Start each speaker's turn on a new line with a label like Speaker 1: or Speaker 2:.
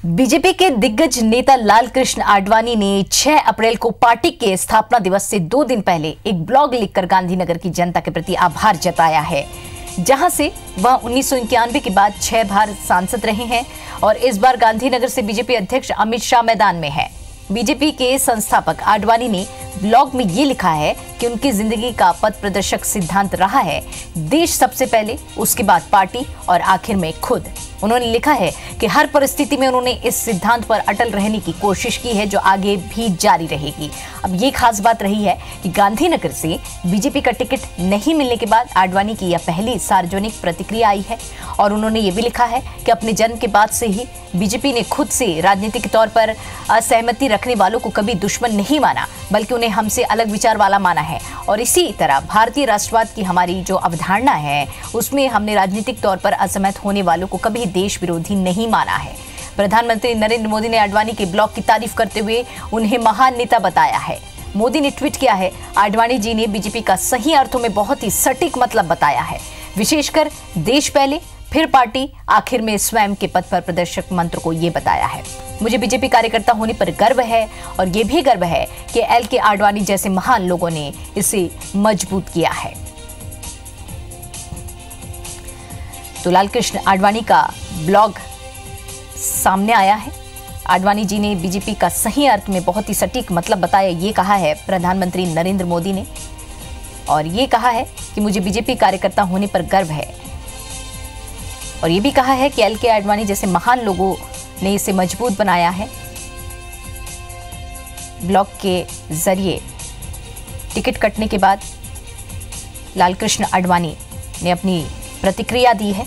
Speaker 1: BJP के दिग्गज नेता लालकृष्ण आडवाणी ने 6 अप्रैल को पार्टी के स्थापना दिवस से 2 दिन पहले एक ब्लॉग लिखकर गांधीनगर की जनता के प्रति आभार जताया है, जहां से वह 1991 के बाद 6 बार सांसद रहे हैं और इस बार गांधीनगर से बीजेपी अध्यक्ष अमित शाह मैदान में है। बीजेपी के संस्थापक आडवाणी ने ब्लॉग में ये लिखा है कि उनकी जिंदगी का पथ प्रदर्शक सिद्धांत रहा है देश सबसे पहले, उसके बाद पार्टी और आखिर में खुद। उन्होंने लिखा है कि हर परिस्थिति में उन्होंने इस सिद्धांत पर अटल रहने की कोशिश की है जो आगे भी जारी रहेगी। अब ये खास बात रही है कि गांधीनगर से बीजेपी का टिकट नहीं मिलने के बाद आडवाणी की यह पहली सार्वजनिक प्रतिक्रिया आई है और उन्होंने ये भी लिखा है कि अपने जन्म के बाद से ही बीजेपी ने खुद से राजनीतिक तौर पर असहमति रखने वालों को कभी दुश्मन नहीं माना, बल्कि उन्हें हमसे अलग विचार वाला माना है। और इसी तरह भारतीय राष्ट्रवाद की हमारी जो अवधारणा है उसमें हमने राजनीतिक तौर पर असहमत होने वालों को कभी देश विरोधी नहीं माना है। प्रधानमंत्री नरेंद्र मोदी ने आडवाणी के ब्लॉग की तारीफ करते हुए उन्हें महान नेता बताया है। मोदी ने ट्वीट किया है, आडवाणी जी ने बीजेपी का सही अर्थों में बहुत ही सटीक मतलब बताया है, विशेषकर देश पहले फिर पार्टी आखिर में स्वयं के पथ पर प्रदर्शक मंत्र को ये बताया है। मुझे बीजेपी कार्यकर्ता होने पर गर्व है और ये भी गर्व है कि एल.के. आडवाणी जैसे महान लोगों ने इसे मजबूत किया है। तो लालकृष्ण आडवाणी का ब्लॉग सामने आया है। आडवाणी जी ने बीजेपी का सही अर्थ में बहुत ही सटीक मतलब बताया, ये कहा है प्रधानमंत्री नरेंद्र मोदी ने, और ये कहा है कि मुझे बीजेपी कार्यकर्ता होने पर गर्व है, और ये भी कहा है कि एल.के. आडवाणी जैसे महान लोगों ने इसे मजबूत बनाया है। ब्लॉग के जरिए टिकट कटने के बाद लालकृष्ण आडवाणी ने अपनी प्रतिक्रिया दी है।